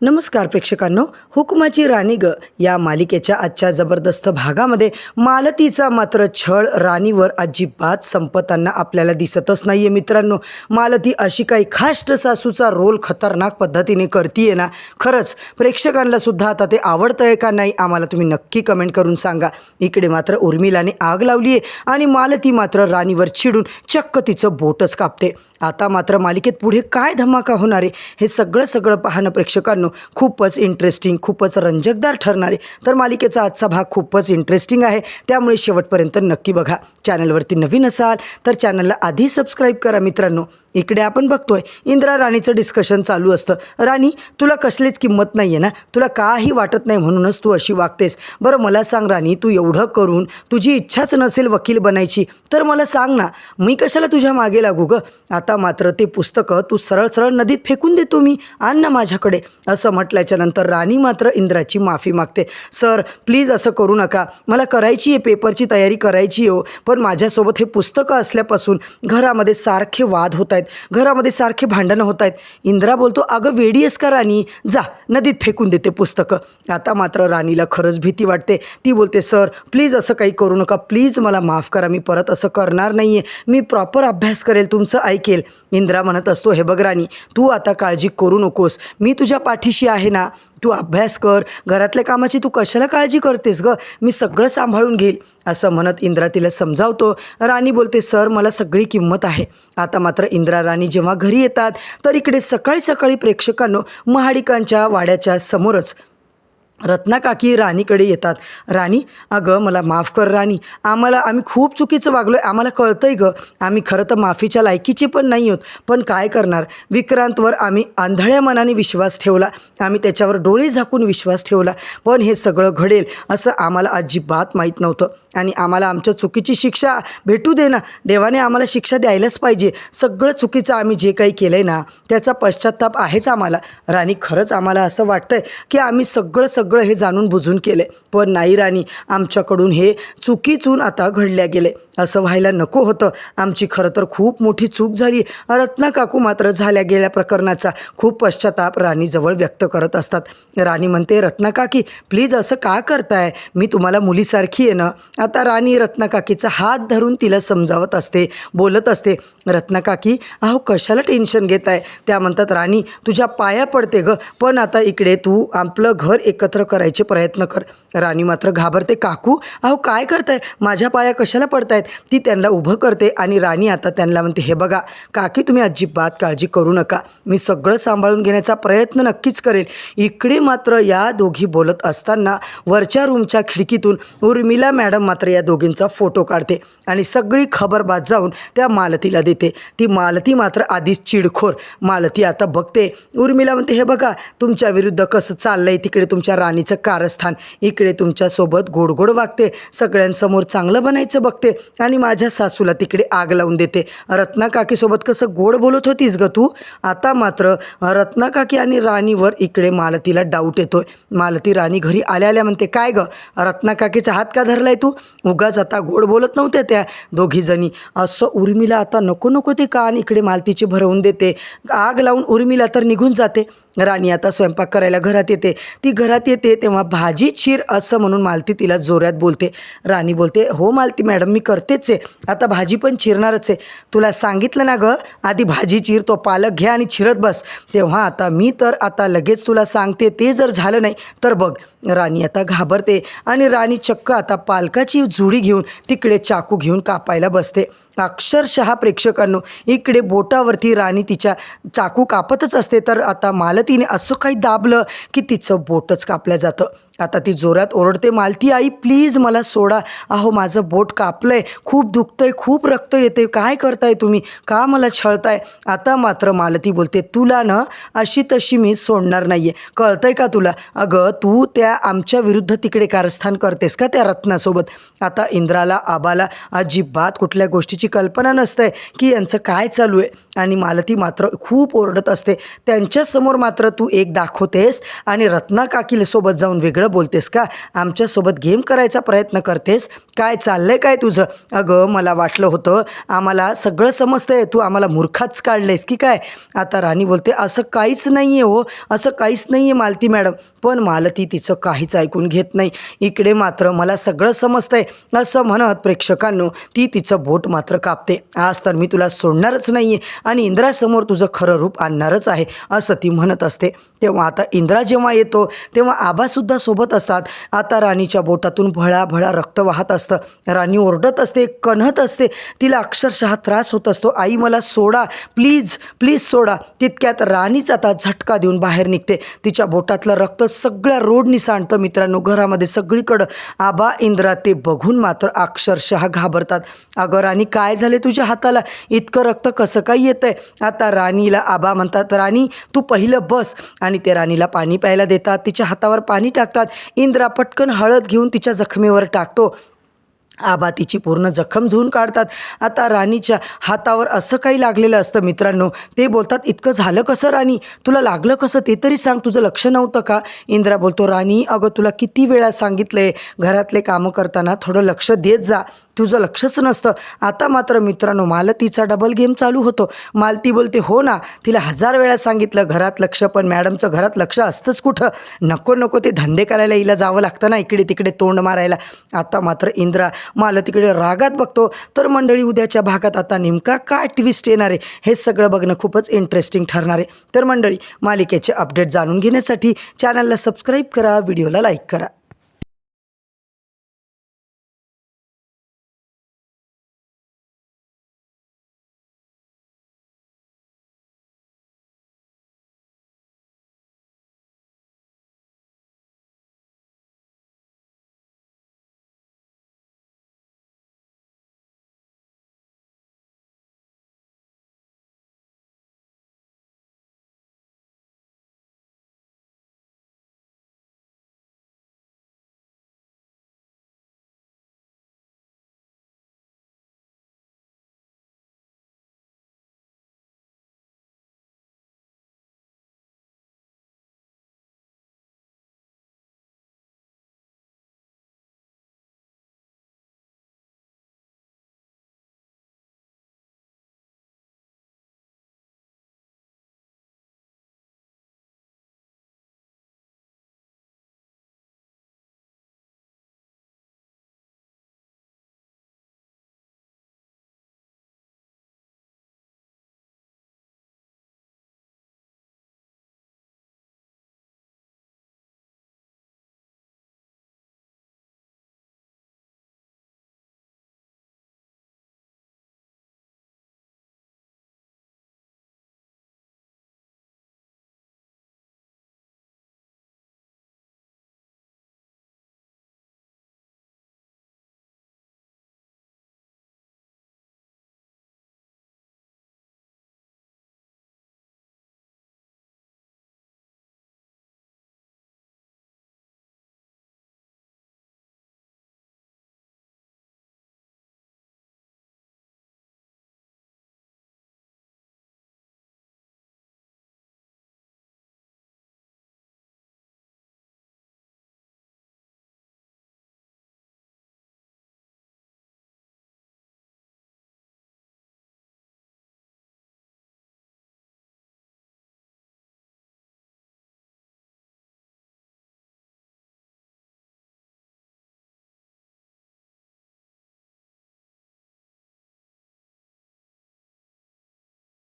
नमस्कार प्रेक्षकांनो, हुकुमाची राणी ग या मालिकेच्या आजच्या जबरदस्त भागामध्ये मालतीचा मात्र छळ राणीवर अजिबात संपताना आपल्याला दिसतच नाहीये. मित्रांनो, मालती अशी काही खाष्ट सासूचा रोल खतरनाक पद्धतीने करतीये ना, खरंच प्रेक्षकांना सुद्धा आता ते आवडतंय का नाही आम्हाला तुम्ही नक्की कमेंट करून सांगा. इकडे मात्र उर्मिलाने आग लावली आहे आणि मालती मात्र राणीवर चिडून चक्क तिचं बोटच कापते. आता मात्र मालिकेत पुढे काय धमाका होणार आहे हे सगळं पाहणं प्रेक्षकांनो खूपच इंटरेस्टिंग, खूपच रंजकदार ठरणार आहे. तर मालिकेचा आजचा भाग खूपच इंटरेस्टिंग आहे, त्यामुळे शेवटपर्यंत नक्की बघा. चॅनलवरती नवीन असाल तर चॅनलला आधी सबस्क्राईब करा. मित्रांनो, इकडे आपण बघतोय इंद्रा राणीचं डिस्कशन चालू असतं. राणी, तुला कसलीच किंमत नाही आहे ना, तुला काही वाटत नाही म्हणूनच तू अशी वागतेस. बरं मला सांग राणी, तू एवढं करून तुझी इच्छाच नसेल वकील बनायची तर मला सांग ना, मी कशाला तुझ्या मागे लागू ग. आता मात्र ते पुस्तकं तू सरळ नदीत फेकून देतो मी, आण ना माझ्याकडे, असं म्हटल्याच्या नंतर राणी मात्र इंद्राची माफी मागते. सर प्लीज असं करू नका, मला करायची आहे, पेपरची तयारी करायची हो, पण माझ्यासोबत हे पुस्तकं असल्यापासून घरामध्ये सारखे वाद होत आहेत, घरामध्ये सारखे भांडणं होत आहेत. इंद्रा बोलतो, अगं वेडी आहेस का राणी, जा नदीत फेकून देते पुस्तकं. आता मात्र राणीला खरंच भीती वाटते. ती बोलते, सर प्लीज असं काही करू नका, प्लीज मला माफ करा, मी परत असं करणार नाही आहे, मी प्रॉपर अभ्यास करेल, तुमचं ऐकेल. इंद्रा म्हणत असतो, हे बघ राणी, तू आता काळजी करू नकोस, मी तुझ्या पाठीशी आहे ना, तू अभ्यास कर, घरातल्या कामाची तू कशाला काळजी करतेस ग, मी सगळं सांभाळून घेईल, असं म्हणत इंद्रा तिला समजावतो. राणी बोलते, सर मला सगळी किंमत आहे. आता मात्र इंद्रा राणी जेव्हा घरी येतात तर इकडे सकाळी प्रेक्षकांनो महाडिकांच्या वाड्याच्या समोरच रत्ना काकी राणीकडे येतात. राणी, अगं मला माफ कर राणी, आम्ही खूप चुकीचं वागलो आहे, आम्हाला कळतंय ग, आम्ही खरं तर माफीच्या लायकीचे पण नाही आहोत, पण काय करणार, विक्रांतवर आम्ही आंधळ्या मनाने विश्वास ठेवला, आम्ही त्याच्यावर डोळे झाकून विश्वास ठेवला, पण हे सगळं घडेल असं आम्हाला अजिबात माहीत नव्हतं आणि आम्हाला आमच्या चुकीची शिक्षा भेटू दे ना, देवाने आम्हाला शिक्षा द्यायलाच पाहिजे, सगळं चुकीचं आम्ही जे काही केलं आहे ना त्याचा पश्चाताप आहेच आम्हाला. राणी, खरंच आम्हाला असं वाटतंय की आम्ही सगळं हे जाणून बुजून केले, पण नाही राणी, आमच्याकडून हे चुकीतून आता घडल्या गेले, असं व्हायला नको होतं, आमची खरं तर खूप मोठी चूक झाली. रत्ना काकू मात्र झाल्या गेल्या प्रकरणाचा खूप पश्चाताप राणीजवळ व्यक्त करत असतात. राणी म्हणते, रत्ना काकी प्लीज असं का करताय, मी तुम्हाला मुलीसारखी आहे ना. आता राणी रत्ना काकीचा हात धरून तिला समजावत असते, बोलत असते. रत्ना काकी, अहो कशाला टेन्शन घेत आहे. त्या म्हणतात, राणी तुझ्या पाया पडते ग, पण आता इकडे तू आपलं घर एकत्र करायचे प्रयत्न कर. राणी मात्र घाबरते, काकू अहो काय करताय, माझ्या पाया कशाला पडतायत. ती त्यांना उभं करते आणि राणी आता त्यांना म्हणते, हे बघा काकी, तुम्ही अजिबात काळजी करू नका, मी सगळं सांभाळून घेण्याचा प्रयत्न नक्कीच करेल. इकडे मात्र या दोघी बोलत असताना वरच्या रूमच्या खिडकीतून उर्मिला मॅडम मात्र या दोघींचा फोटो काढते आणि सगळी खबरबात जाऊन त्या मालतीला देते. ती मालती मात्र आधीच चिडखोर. मालती आता बघते, उर्मिला म्हणते, हे बघा तुमच्या विरुद्ध कसं चाललंय, तिकडे तुमच्या राणीचं कारस्थान, इकडे तुमच्यासोबत गोड वागते, सगळ्यांसमोर चांगलं बनायचं बघते आणि माझ्या सासूला तिकडे आग लावून देते. रत्ना काकीसोबत कसं गोड बोलत होतीस ग तू. आता मात्र रत्ना काकी आणि राणीवर इकडे मालतीला डाऊट येतोय. मालती राणी घरी आल्या म्हणते, काय ग रत्ना काकीचा हात का धरलाय तू, उगाच आता गोड बोलत नव्हत्या त्या दोघीजणी, असं उर्मिला आता नको ते कान इकडे मालतीचे भरवून देते. आग लावून उर्मिला तर निघून जाते. राणी आता स्वयंपाक करायला घरात येते. ती घरात येते तेव्हा भाजी चीर असं म्हणून मालती तिला जोरात बोलते. राणी बोलते, हो मालती मॅडम मी करतेच आहे, आता भाजी पण चिरणारच आहे, तुला सांगितलं ना ग, आधी भाजी चीर, तो पालक घ्या आणि चिरत बस, तेव्हा आता मी तर आता लगेच तुला सांगते, ते जर झालं नाही तर बघ. राणी आता घाबरते आणि राणी चक्क आता पालकाची जुडी घेऊन तिकडे चाकू घेऊन कापायला बसते. अक्षरशः प्रेक्षकांनो इकडे बोटावरती राणी तिच्या चाकू कापतच असते, तर आता मालतीने असं काही दाबलं की तिचं बोटच कापलं जातं. आता ती जोरात ओरडते, मालती आई प्लीज मला सोडा, अहो माझं बोट कापलंय, खूप दुखतंय, खूप रक्त येते, काय करताय तुम्ही, का मला छळताय. आता मात्र मालती बोलते, तुला ना अशी तशी मी सोडणार नाही आहे, कळतंय का तुला. अगं तू त्या आमच्या विरुद्ध तिकडे कारस्थान करतेस का त्या रत्नासोबत. आता इंद्राला आबाला अजिबात कुठल्या गोष्टीची कल्पना नसते की यांचं काय चालू आहे आणि मालती मात्र खूप ओरडत असते. त्यांच्यासमोर मात्र तू एक दाखवतेस आणि रत्ना काकीला सोबत जाऊन वेगळं वेगळं बोलतेस का? आमच्यासोबत गेम करायचा प्रयत्न करतेस? काय चाललंय काय तुझं? अगं मला वाटलं होतं आम्हाला सगळं समजतंय, तू आम्हाला मूर्खाच काढलेस की काय? आता राणी बोलते असं काहीच नाही आहे हो, असं काहीच नाही आहे मालती मॅडम. पण मालती तिचं काहीच ऐकून घेत नाही. इकडे मात्र मला सगळं समजतंय असं म्हणत प्रेक्षकांनो ती तिचं बोट मात्र कापते. आज तर मी तुला सोडणारच नाही आहे आणि इंद्रासमोर तुझं खरं रूप आणणारच आहे असं ती म्हणत असते. तेव्हा आता इंद्रा जेव्हा येतो तेव्हा आबासुद्धा सोबत असतात. आता राणीच्या बोटातून भळाभळा रक्त वाहत असतं. राणी ओरडत असते, कण्हत असते, तिला अक्षरशः त्रास होत असतो. आई मला सोडा, प्लीज प्लीज सोडा. तितक्यात राणीच आता झटका देऊन बाहेर निघते. तिच्या बोटातलं रक्त सगळ्या रोडनी सांडतं मित्रांनो घरामध्ये सगळीकडं. आबा इंद्रा ते बघून मात्र अक्षरशः घाबरतात. अगं राणी काय झाले तुझ्या हाताला? इतकं रक्त कसं काय येतंय? आता राणीला आबा म्हणतात राणी तू पहिलं बस आणि ते राणीला पाणी प्यायला देतात. तिच्या हातावर पाणी टाकतात. इंद्रा पटकन हळद घेऊन तिच्या जखमेवर टाकतो. आबा तिची पूर्ण जखम धुवून काढतात. आता राणीच्या हातावर असं काही लागलेलं असतं मित्रांनो. ते बोलतात इतकं झालं कसं राणी? तुला लागलं कसं ते तरी सांग, तुझं लक्ष नव्हतं का? इंद्रा बोलतो राणी अगं तुला किती वेळा सांगितलंय घरातले कामं करताना थोडं लक्ष देत जा, तुझं लक्षच नसतं. आता मात्र मित्रांनो मालतीचा डबल गेम चालू होतो. मालती बोलते हो ना, तिला 1000 वेळा सांगितलं घरात लक्ष, पण मॅडमचं घरात लक्ष असतंच कुठं? नको नको ते धंदे करायला हिला जावं लागतं ना इकडे तिकडे तोंड मारायला. आता मात्र इंद्रा मालतीकडे रागात बघतो. तर मंडळी उद्याच्या भागात आता नेमका काय ट्विस्ट येणार आहे हे सगळं बघणं खूपच इंटरेस्टिंग ठरणार आहे. तर मंडळी मालिकेचे अपडेट जाणून घेण्यासाठी चॅनलला सबस्क्राईब करा, व्हिडिओला लाईक करा.